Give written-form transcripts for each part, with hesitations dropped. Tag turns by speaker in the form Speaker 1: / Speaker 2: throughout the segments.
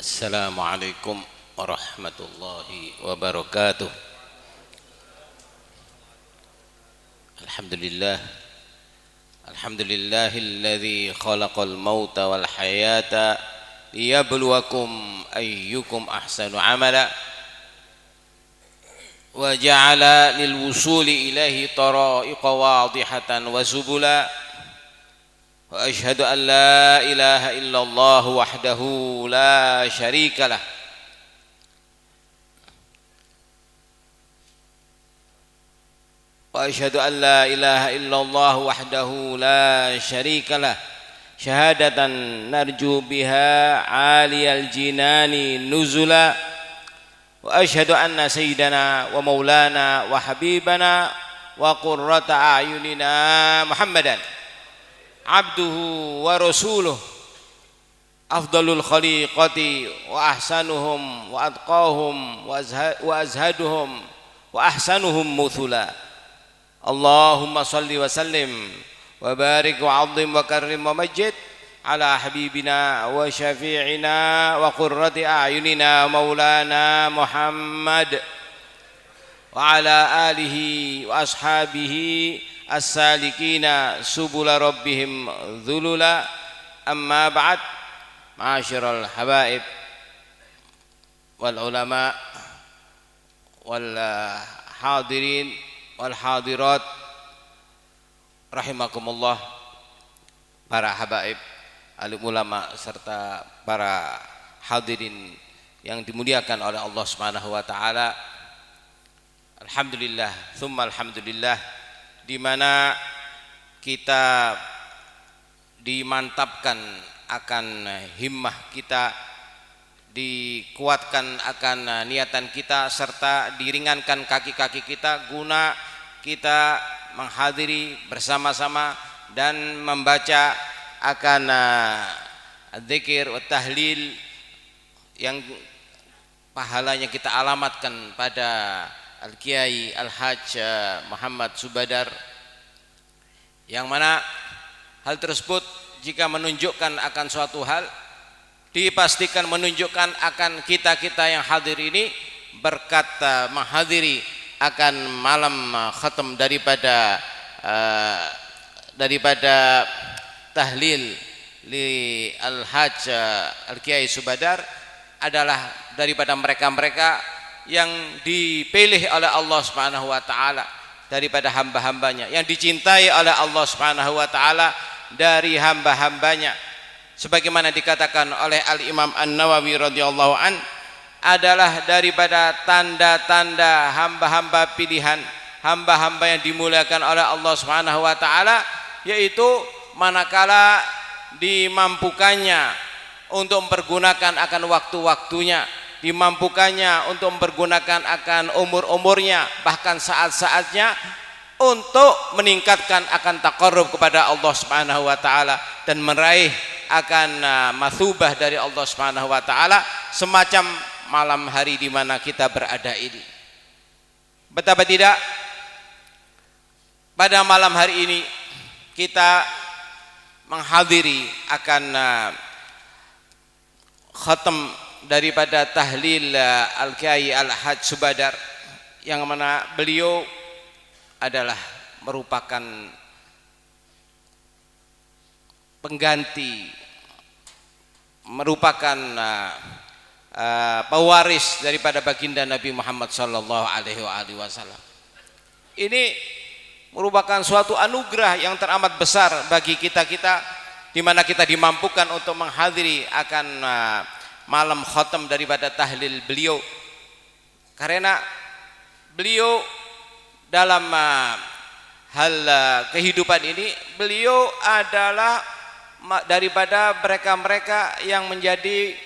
Speaker 1: Assalamualaikum warahmatullahi wabarakatuh. Alhamdulillah. Alhamdulillahilladzi khalaqal mauta wal hayata liyabluwakum ayyukum ahsanu amala wa ja'ala lil wusuli ilaihi tara'iqa wadihatan wa subula. Wa ashhadu an la ilaha illallah wahdahu la syarika lah wa ashhadu an la ilaha illallah wahdahu la syarika lah syahadatan narju biha aliyal jinani nuzula. Wa ashhadu anna sayyidana wa maulana wa habibana wa qurrata a'yunina Muhammadan abduhu wa rasuluh afdalul khaliqati wa ahsanuhum wa atqahum wa azhaduhum wa ahsanuhum muthula. Allahumma salli wa sallim wa barik wa azim wa karrim wa majid ala habibina wa syafi'ina wa qurrati a'yunina maulana Muhammad wa ala alihi wa ashabihi as-salikina subula rabbihim dhulula. Amma ba'd. Ma'asyiral habaib wal ulama wal hadirin wal hadirat rahimakumullah, para habaib, alim ulama serta para hadirin yang dimuliakan oleh Allah Subhanahu wa taala. Alhamdulillah, tsumma alhamdulillah, di mana kita dimantapkan akan himmah kita, dikuatkan akan niatan kita, serta diringankan kaki-kaki kita guna kita menghadiri bersama-sama dan membaca akan dzikir wa tahlil yang pahalanya kita alamatkan pada Al-Kiai Al-Hajj Muhammad Subadar, yang mana hal tersebut jika menunjukkan akan suatu hal, dipastikan menunjukkan akan kita-kita yang hadir ini berkat menghadiri akan malam khatam daripada tahlil li Al-Hajj Al-Kiai Subadar adalah daripada mereka-mereka yang dipilih oleh Allah Subhanahu wa taala daripada hamba-hambanya, yang dicintai oleh Allah Subhanahu wa taala dari hamba-hambanya, sebagaimana dikatakan oleh Al-Imam An-Nawawi radhiyallahu an, adalah daripada tanda-tanda hamba-hamba pilihan, hamba-hamba yang dimuliakan oleh Allah Subhanahu wa taala, yaitu manakala dimampukannya untuk mempergunakan akan waktu-waktunya, dimampukannya untuk mempergunakan akan umur-umurnya, bahkan saat-saatnya, untuk meningkatkan akan taqarrub kepada Allah Subhanahu wa taala dan meraih akan mathubah dari Allah Subhanahu wa taala, semacam malam hari di mana kita berada ini. Betapa tidak pada malam hari ini kita menghadiri akan khatam daripada tahlil Al-Kiai Al-Hajj Subadar, yang mana beliau adalah merupakan pengganti, merupakan pewaris daripada baginda Nabi Muhammad sallallahu alaihi wasallam. Ini merupakan suatu anugerah yang teramat besar bagi kita-kita, di mana kita dimampukan untuk menghadiri akan malam khatam daripada tahlil beliau, karena beliau dalam hal kehidupan ini, beliau adalah daripada mereka-mereka yang menjadi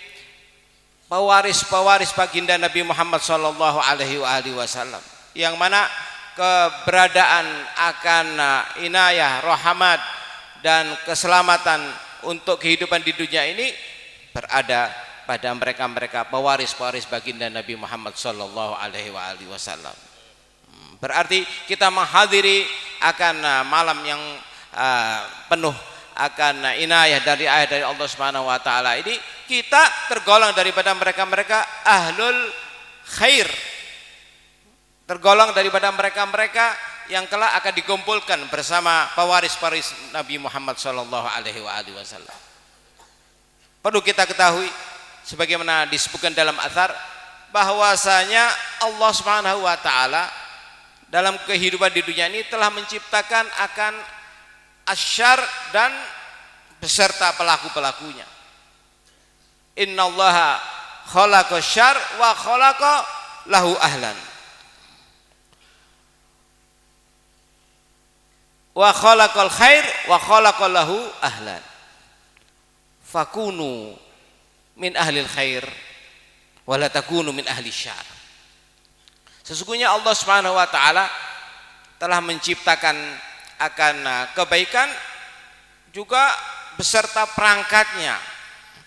Speaker 1: pewaris-pewaris baginda Nabi Muhammad sallallahu alaihi wasallam, yang mana keberadaan akan inayah, rahmat dan keselamatan untuk kehidupan di dunia ini berada pada mereka-mereka pewaris-pewaris baginda Nabi Muhammad sallallahu alaihi wasallam. Berarti kita menghadiri akan malam yang penuh akan inayah dari ayat dari Allah Subhanahu wa taala ini kita tergolong daripada mereka-mereka ahlul khair, tergolong daripada mereka-mereka yang kelak akan dikumpulkan bersama pewaris-pewaris Nabi Muhammad sallallahu alaihi wasallam. Perlu kita ketahui sebagaimana disebutkan dalam athar bahwasanya Allah Subhanahu wa taala dalam kehidupan di dunia ini telah menciptakan akan asyar dan beserta pelaku-pelakunya. Innallaha khalaqa syarr wa khalaqa lahu ahlan. Wa khalaqal khair wa khalaqa lahu ahlan. Fakunu min ahlil khair wa la takunu min ahli syarr. Sesungguhnya Allah Subhanahu wa taala telah menciptakan akan kebaikan juga beserta perangkatnya,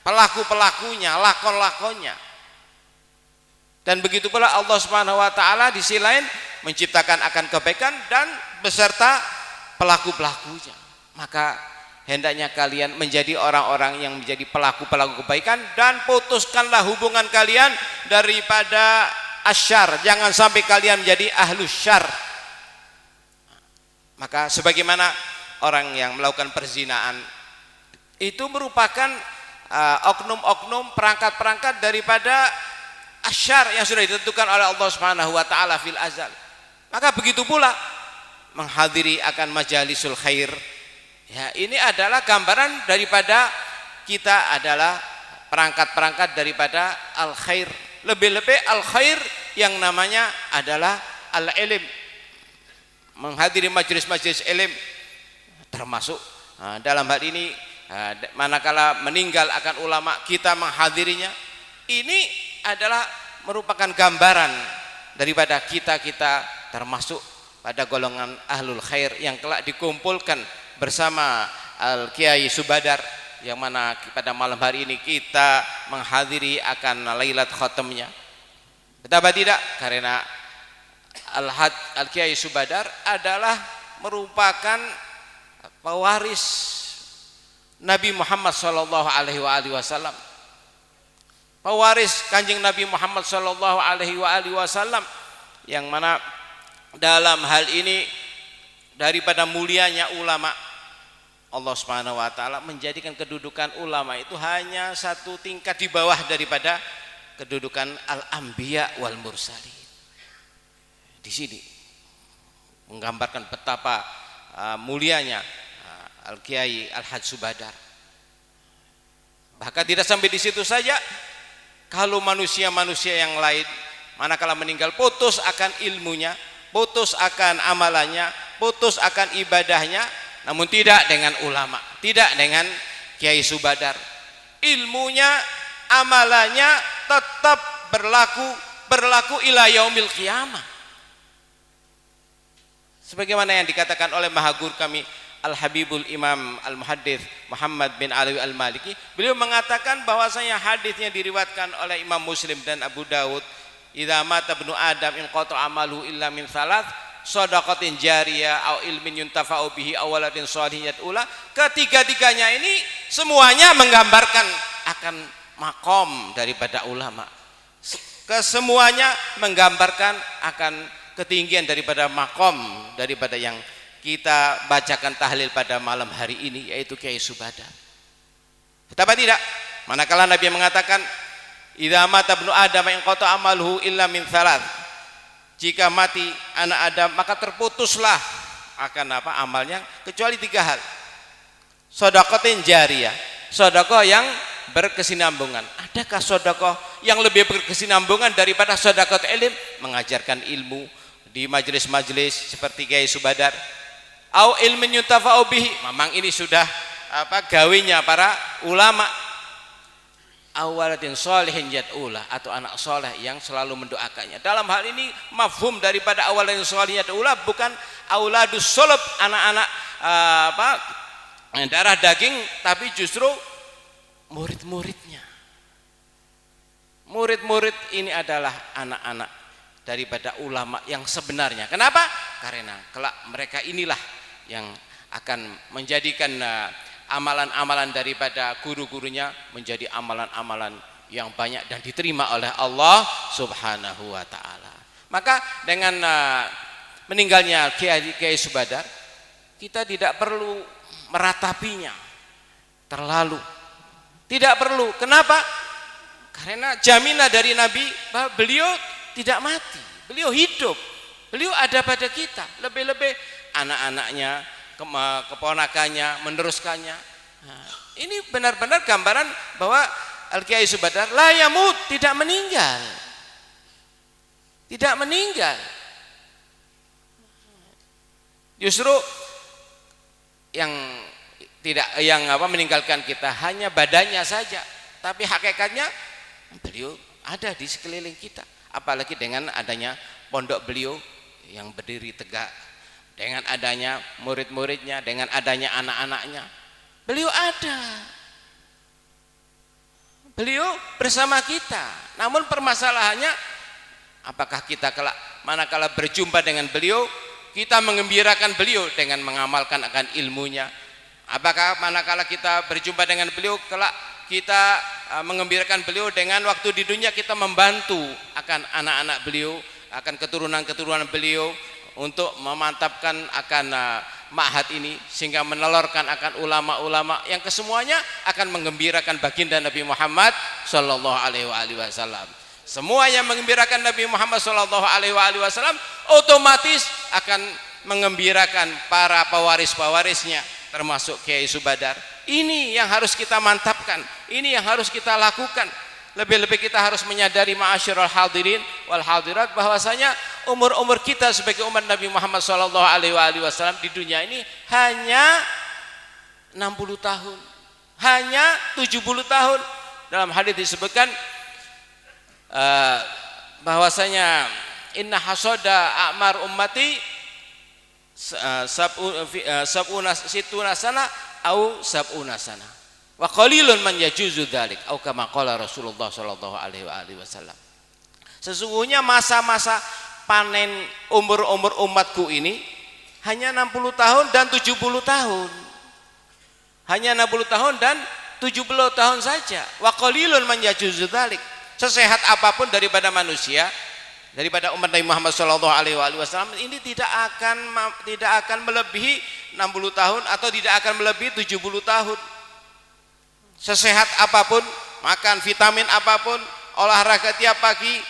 Speaker 1: pelaku-pelakunya, lakon-lakonnya. Dan begitu pula Allah Subhanahu wa taala di sisi lain menciptakan akan kebaikan dan beserta pelaku-pelakunya. Maka hendaknya kalian menjadi orang-orang yang menjadi pelaku-pelaku kebaikan dan putuskanlah hubungan kalian daripada asyar. Jangan sampai kalian menjadi ahlus syar. Maka sebagaimana orang yang melakukan perzinaan itu merupakan oknum-oknum perangkat-perangkat daripada asyar yang sudah ditentukan oleh Allah Subhanahu wa taala fil azal. Maka begitu pula menghadiri akan majalisul khair. Ya, ini adalah gambaran daripada kita adalah perangkat-perangkat daripada al khair. Lebih-lebih al khair yang namanya adalah al ilm. Menghadiri majelis-majelis ilm termasuk dalam hal ini manakala meninggal akan ulama kita menghadirinya, ini adalah merupakan gambaran daripada kita termasuk pada golongan ahlul khair yang kelak dikumpulkan bersama Al Kiai Subadar, yang mana pada malam hari ini kita menghadiri akan Lailat Khatamnya. Betapa tidak, karena Al Kiai Subadar adalah merupakan pewaris Nabi Muhammad sallallahu alaihi wasallam, pewaris Kanjeng Nabi Muhammad sallallahu alaihi wasallam, yang mana dalam hal ini daripada mulianya ulama, Allah Subhanahu wa taala menjadikan kedudukan ulama itu hanya satu tingkat di bawah daripada kedudukan al-anbiya wal mursalin. Di sini menggambarkan betapa mulianya Al Kiai Al Haj Subadar. Bahkan tidak sampai di situ saja, kalau manusia-manusia yang lain manakala meninggal putus akan ilmunya, putus akan amalannya, putus akan ibadahnya, namun tidak dengan ulama, tidak dengan Kiai Subadar. Ilmunya, amalannya tetap berlaku ila yaumil qiyamah. Sebagaimana yang dikatakan oleh Mahagur kami Al-Habibul Imam Al-Muhaddits Muhammad bin Alawi Al-Maliki, beliau mengatakan bahwasanya hadisnya diriwayatkan oleh Imam Muslim dan Abu Dawud, idza mata ibnu adam in qata amalu illa min thalath shadaqatin jariyah au ilmin yuntafa'u bihi aw waladin shalihin yad'ula. Ketiga-tiganya ini semuanya menggambarkan akan makom daripada ulama. Kesemuanya menggambarkan akan ketinggian daripada makom daripada yang kita bacakan tahlil pada malam hari ini, yaitu Kiai Subadar. Betapa tidak, manakala Nabi mengatakan idza mata ibnu adam in qata amaluhu illa min thalath, jika mati anak Adam maka terputuslah akan apa amalnya kecuali tiga hal. Shadaqatin jariyah, sedekah yang berkesinambungan. Adakah sedekah yang lebih berkesinambungan daripada sedekah ilmu? Mengajarkan ilmu di majelis-majelis seperti Kiai Subadar. Au ilmin yuntafa'u bihi, memang ini sudah gawinya para ulama. Awaladin sholihin yad'ulah, atau anak soleh yang selalu mendoakannya. Dalam hal ini mafhum daripada awaladin sholihin yad'ulah bukan auladus sulub, anak-anak darah daging, tapi justru murid-muridnya. Murid-murid ini adalah anak-anak daripada ulama yang sebenarnya. Kenapa? Karena kelak mereka inilah yang akan menjadikan amalan-amalan daripada guru-gurunya menjadi amalan-amalan yang banyak dan diterima oleh Allah Subhanahu wa taala. Maka dengan meninggalnya Kiai Subadar, kita tidak perlu meratapinya terlalu. Tidak perlu. Kenapa? Karena jaminan dari Nabi bahwa beliau tidak mati, beliau hidup, beliau ada pada kita. Lebih-lebih anak-anaknya, keponakannya, meneruskannya. Nah, ini benar-benar gambaran bahwa Al-Kiai Subadar la yamut, tidak meninggal, tidak meninggal. Justru yang meninggalkan kita hanya badannya saja, tapi hakikatnya beliau ada di sekeliling kita. Apalagi dengan adanya pondok beliau yang berdiri tegak, dengan adanya murid-muridnya, dengan adanya anak-anaknya, beliau ada, beliau bersama kita. Namun permasalahannya, apakah kita manakala berjumpa dengan beliau, kita mengembirakan beliau dengan mengamalkan akan ilmunya? Apakah manakala kita berjumpa dengan beliau, kelak kita mengembirakan beliau dengan waktu di dunia kita membantu akan anak-anak beliau, akan keturunan-keturunan beliau untuk memantapkan akan ma'had ini, sehingga menelurkan akan ulama-ulama yang kesemuanya akan mengembirakan baginda Nabi Muhammad sallallahu alaihi wasallam. Semua yang mengembirakan Nabi Muhammad sallallahu alaihi wasallam otomatis akan mengembirakan para pewaris-pewarisnya, termasuk Kiai Subadar. Ini yang harus kita mantapkan, ini yang harus kita lakukan. Lebih-lebih kita harus menyadari ma'asyiral hadirin wal hadirat, bahwasanya umur-umur kita sebagai umat Nabi Muhammad sallallahu alaihi wasallam di dunia ini hanya 60 tahun, hanya 70 tahun. Dalam hadis disebutkan bahwasanya inna hasoda a'mar ummati sab'una situna sana au sab'una sana wa qalilun man yajuzu dzalik au kama qala Rasulullah sallallahu alaihi wasallam. Sesungguhnya masa-masa panen umur-umur umatku ini hanya 60 tahun dan 70 tahun. Hanya 60 tahun dan 70 tahun saja. Wa qalilun man yajuzu dzalik. Sesehat apapun daripada manusia, daripada umat Nabi Muhammad sallallahu alaihi wasallam ini tidak akan melebihi 60 tahun atau tidak akan melebihi 70 tahun. Sesehat apapun, makan vitamin apapun, olahraga tiap pagi,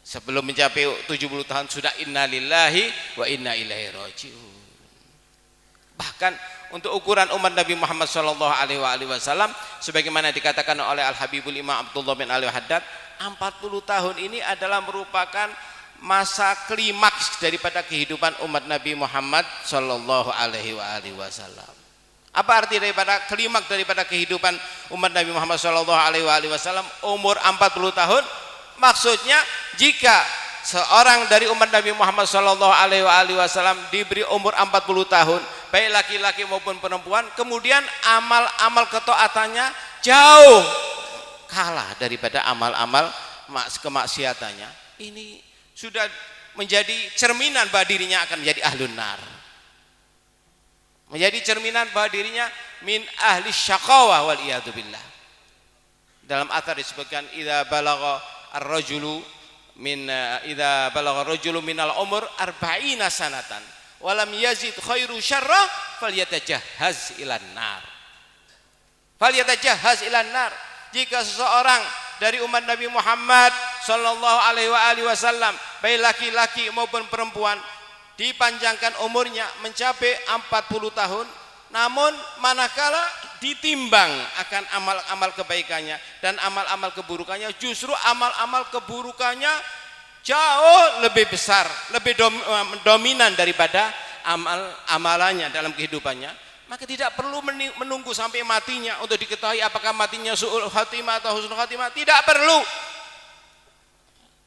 Speaker 1: sebelum mencapai 70 tahun sudah innalillahi wa inna ilaihi rajiun. Bahkan untuk ukuran umat Nabi Muhammad sallallahu alaihi wasallam, sebagaimana dikatakan oleh Al-Habibul Imam Abdullah bin Ali Haddad, 40 tahun ini adalah merupakan masa klimaks daripada kehidupan umat Nabi Muhammad sallallahu alaihi wasallam. Apa arti daripada klimaks daripada kehidupan umat Nabi Muhammad sallallahu alaihi wasallam umur 40 tahun? Maksudnya jika seorang dari umat Nabi Muhammad sallallahu alaihi wasallam diberi umur 40 tahun, baik laki-laki maupun perempuan, kemudian amal-amal ketaatannya jauh kalah daripada amal-amal kemaksiatannya, ini sudah menjadi cerminan bahwa dirinya akan menjadi ahlun nar, menjadi cerminan bahwa dirinya min ahli syaqawah wal iyadu billah. Dalam athar disebutkan idza balagha ar-rajulu minal umur arba'ina sanatan walam yazid khairu syarrah falyatajahhaz ilan nar. Falyatajahhaz ilan nar. Jika seseorang dari umat Nabi Muhammad sallallahu alaihi wasallam, baik laki-laki maupun perempuan, dipanjangkan umurnya mencapai 40 tahun, namun manakala ditimbang akan amal-amal kebaikannya dan amal-amal keburukannya, justru amal-amal keburukannya jauh lebih besar, lebih dominan daripada amalannya dalam kehidupannya. Maka tidak perlu menunggu sampai matinya untuk diketahui apakah matinya su'ul khatimah atau husnul khatimah. Tidak perlu,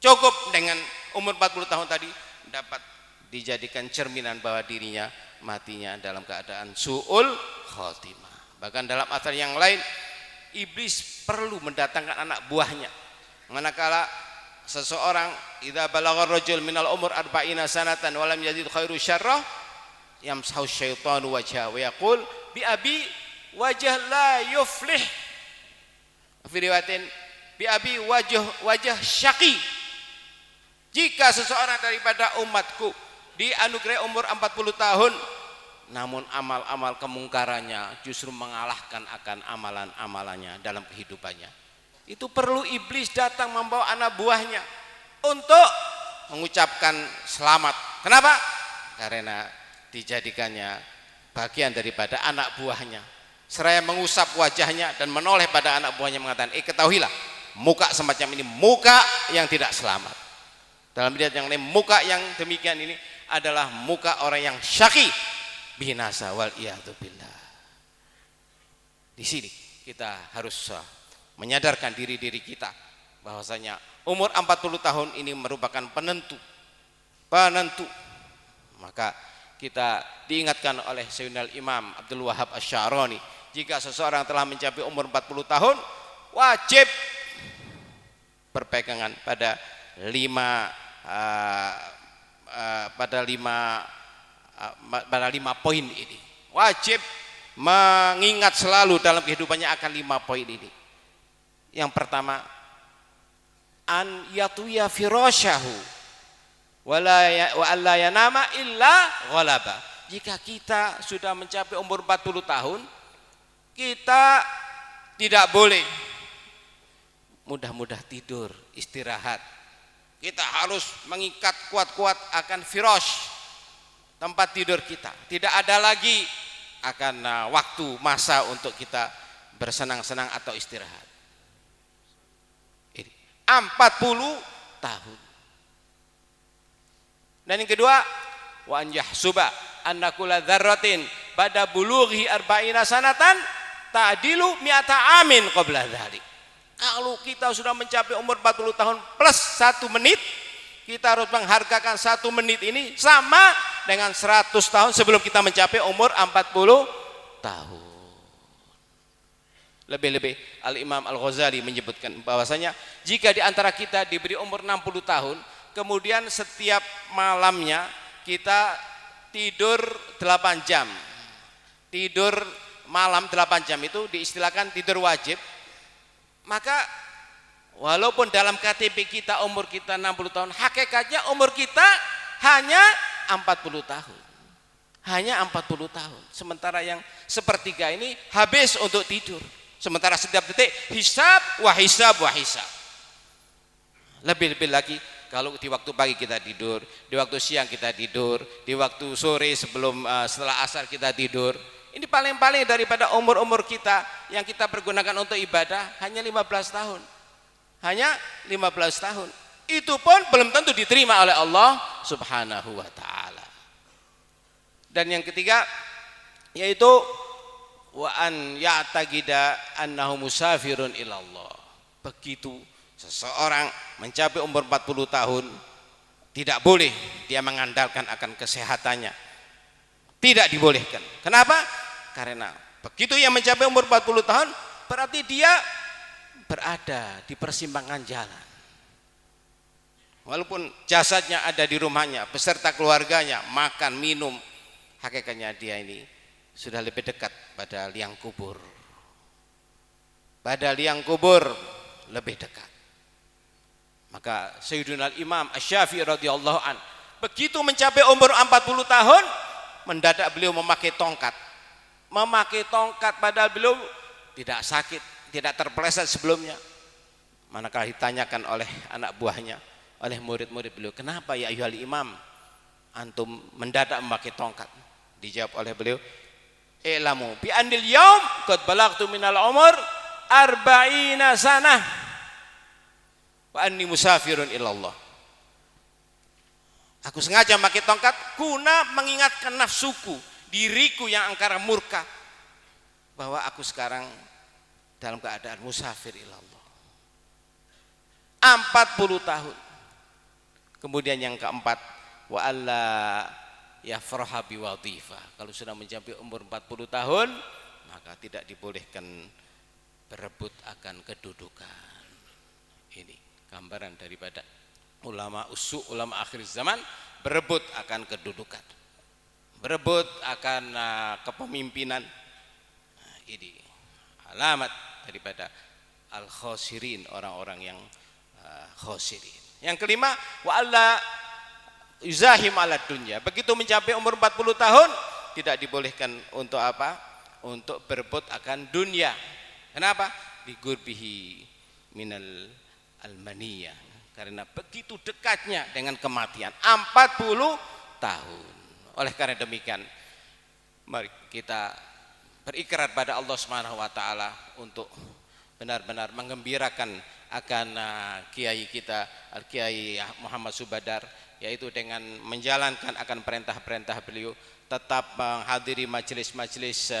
Speaker 1: cukup dengan umur 40 tahun tadi dapat dijadikan cerminan bahwa dirinya matinya dalam keadaan su'ul khatimah. Bahkan dalam athar yang lain, iblis perlu mendatangkan anak buahnya manakala seseorang idza balagha rajul minal umur arba'ina sanatan walam yazid khairu syarrah yamsahu syaitanu wajha wa yaqul bi abi wajah la yuflih, fi riwayatin bi abi wajah syaqi. Jika seseorang daripada umatku dianugerahi umur 40 tahun namun amal-amal kemungkarannya justru mengalahkan akan amalan-amalannya dalam kehidupannya, itu perlu iblis datang membawa anak buahnya untuk mengucapkan selamat. Kenapa? Karena dijadikannya bagian daripada anak buahnya. Seraya mengusap wajahnya dan menoleh pada anak buahnya mengatakan, ketahuilah, muka semacam ini muka yang tidak selamat. Dalam riwayat yang lain, muka yang demikian ini adalah muka orang yang syaqi, binasa wal iyadu billah. Di sini kita harus menyadarkan diri kita bahwasanya umur 40 tahun ini merupakan penentu. Maka kita diingatkan oleh Sayyidina Imam Abdul Wahab Asy-Sya'rani, jika seseorang telah mencapai umur 40 tahun wajib berpegangan pada lima poin ini. Wajib mengingat selalu dalam kehidupannya akan 5 poin ini. Yang pertama, an yatuya firasyahu wa alla yanama illa ghalaba. Jika kita sudah mencapai umur 40 tahun, kita tidak boleh mudah-mudah tidur, istirahat. Kita harus mengikat kuat-kuat akan firash, tempat tidur kita. Tidak ada lagi akan waktu masa untuk kita bersenang-senang atau istirahat. Ini 40 tahun. Dan yang kedua, wa an yahsuba anna kulla dzarratin ba'da bulughi arba'ina sanatan ta'dilu mi'ata amin qabla dzalik. Kalau kita sudah mencapai umur 40 tahun plus 1 menit, kita harus menghargakan 1 menit ini sama dengan 100 tahun sebelum kita mencapai umur 40 tahun. Lebih-lebih Al-Imam Al-Ghazali menyebutkan bahwasanya jika di antara kita diberi umur 60 tahun, kemudian setiap malamnya kita tidur 8 jam. Tidur malam 8 jam itu diistilahkan tidur wajib. Maka walaupun dalam KTP kita umur kita 60 tahun, hakikatnya umur kita hanya 40 tahun. Hanya 40 tahun. Sementara yang sepertiga ini habis untuk tidur. Sementara setiap detik hisab wa hisab wa hisab. Lebih-lebih lagi kalau di waktu pagi kita tidur, di waktu siang kita tidur, di waktu sore setelah asar kita tidur. Ini paling-paling daripada umur-umur kita yang kita pergunakan untuk ibadah hanya 15 tahun. Hanya 15 tahun. Itu pun belum tentu diterima oleh Allah Subhanahu wa taala. Dan yang ketiga yaitu wa an ya'taqida annahu musafirun ilallah. Begitu seseorang mencapai umur 40 tahun, tidak boleh dia mengandalkan akan kesehatannya. Tidak dibolehkan. Kenapa? Karena begitu yang mencapai umur 40 tahun berarti dia berada di persimpangan jalan. Walaupun jasadnya ada di rumahnya beserta keluarganya, makan, minum, hakikatnya dia ini sudah lebih dekat pada liang kubur. Pada liang kubur lebih dekat. Maka Sayyidina Imam Asy-Syafi'i radhiyallahu an begitu mencapai umur 40 tahun mendadak beliau memakai tongkat. Memakai tongkat padahal beliau tidak sakit, tidak terpeleset sebelumnya. Manakala ditanyakan oleh anak buahnya, oleh murid-murid beliau, kenapa ya ayyuhal imam antum mendadak memakai tongkat? Dijawab oleh beliau, i'lamu bi anil yaum qad balagtu minal umur arba'ina sanah wa anni musafirun ilallah. Aku sengaja memakai tongkat guna mengingatkan nafsuku, diriku yang angkara murka, bahwa aku sekarang dalam keadaan musafir ilallah. 40 tahun. Kemudian yang keempat, wa alla yafraha biwadhifah. Kalau sudah mencapai umur 40 tahun, maka tidak dibolehkan berebut akan kedudukan. Ini gambaran daripada ulama ulama akhir zaman berebut akan kedudukan, berebut akan kepemimpinan, Ini alamat daripada al-khosirin, orang-orang yang khosirin. Yang kelima, wa alla yuzahim ala dunya. Begitu mencapai umur 40 tahun tidak dibolehkan untuk apa? Untuk berebut akan dunia. Kenapa? Ligurbihi minal almaniyah. Karena begitu dekatnya dengan kematian, 40 tahun. Oleh karena demikian, mari kita berikrar pada Allah Subhanahu wa taala untuk benar-benar menggembirakan akan kiai kita Al-Kiai Muhammad Subadar, yaitu dengan menjalankan akan perintah-perintah beliau, tetap menghadiri majelis-majelis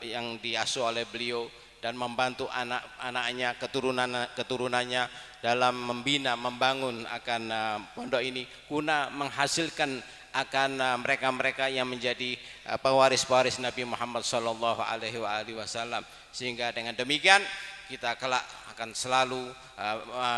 Speaker 1: yang diasuh oleh beliau dan membantu anak-anaknya, keturunannya dalam membina, membangun akan pondok ini guna menghasilkan akan mereka-mereka yang menjadi pewaris-pewaris Nabi Muhammad sallallahu alaihi wasallam, sehingga dengan demikian kita kelak akan selalu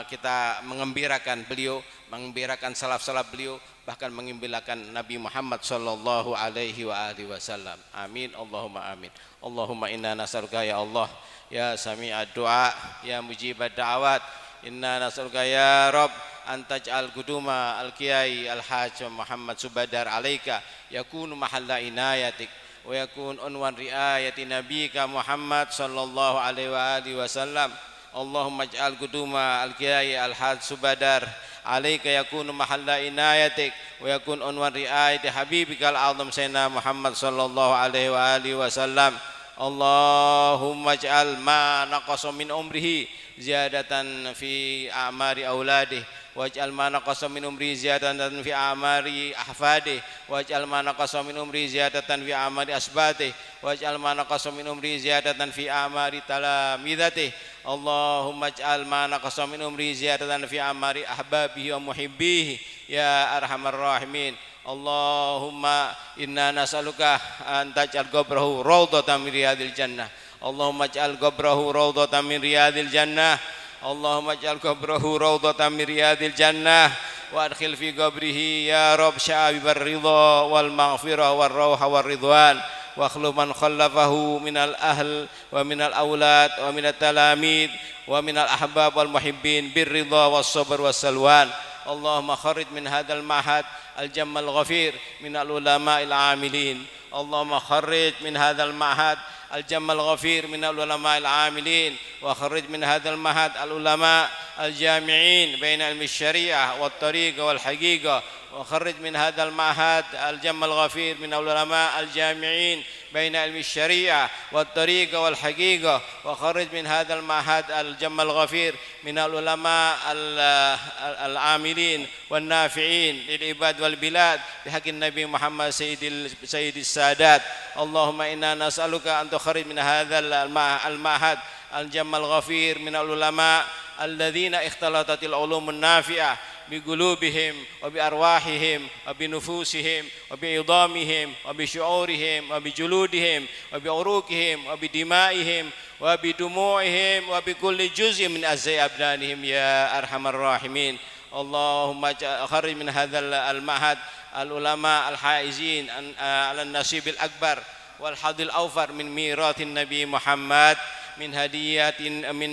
Speaker 1: kita mengembirakan beliau, mengembirakan salaf-salaf beliau, bahkan mengembirakan Nabi Muhammad sallallahu alaihi wasallam. Amin, Allahumma amin. Allahumma inna nas'aluka ya Allah, ya sami'ad du'a, ya mujibad da'awat, inna nas'aluka ya Rabb an taj'al quduma al-Kiai al-Hajj Muhammad Subadar alaika yakunu mahalla inayatik wa yakun unwan riayati nabiyika Muhammad sallallahu alaihi wasallam. Allahumma ij'al quduma al-Kiai al-Hajj Subadar alaika yakunu mahalla inayatik wa yakun unwan riayati habibika al-azam sayyidina Muhammad sallallahu alaihi wasallam. Allahumma ij'al ma naqasa min umrihi ziyadatan fi a'mari auladihi waj'al ma naqasa min umri ziyadatan fi amari ahfadi waj'al ma naqasa min umri ziyadatan fi amari asbati waj'al ma naqasa min umri ziyadatan fi amari talamidati. Allahumma ij'al ma naqasa min umri ziyadatan fi amari ahbabihi wa muhibbihi ya arhamar rahimin. Allahumma inna nas'aluka an taj'al qabrahu rawdatan min riyadil jannah. Allahumma ij'al qabrahu rawdatan min riyadil jannah. Allahumma ij'al qabrahu rawdatan min riyadil jannah wa adkhil fi qabrihi ya Rabb sya'abibar ridha wal maghfirah war rauha war ridwan wa khlu man khallafahu minal ahl wa minal aulad wa minat talamid wa minal ahbab wal muhibbin bir ridha was sabr was salwan. Allahumma kharij min hadzal mahad al jammal ghafir minal ulama'il amilin. Allahumma kharij min hadzal mahad الجم الغفير من العلماء العاملين وخرج من هذا المهد العلماء الجامعين بين علم الشريعة والطريقة والحقيقة وخرج من هذا المعهد الجم الغفير من العلماء الجامعين بين علم الشريعة والطريقة والحقيقة وخرج من هذا المعهد الجم الغفير من العلماء العاملين والنافعين للعباد والبلاد بحق النبي محمد سيد السادات. اللهم إنا نسألك أن تخرج من هذا المعهد الجم الغفير من العلماء الذين اختلطت العلوم النافعة بقلوبهم وبأرواحهم وبنفوسهم وبعظامهم وبشعورهم وبجلودهم وبعروقهم وبدمائهم وبدموعهم وبكل جزء من أجزاء أبدانهم يا أرحم الراحمين. اللهم خرج من هذا المعهد العلماء الحائزين على النصيب الأكبر والحظ الأوفر من ميراث النبي محمد من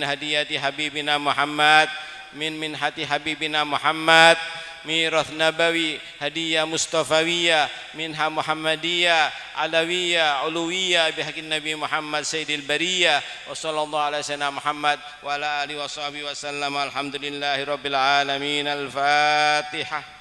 Speaker 1: هدية حبيبنا محمد من منحة حبيبنا محمد ميراث نبوي هدية مصطفوية منحة محمدية علوية علوية بحق النبي محمد سيد البرية وصلى الله على سيدنا محمد وعلى آله وصحبه وسلم. الحمد لله رب العالمين. الفاتحة.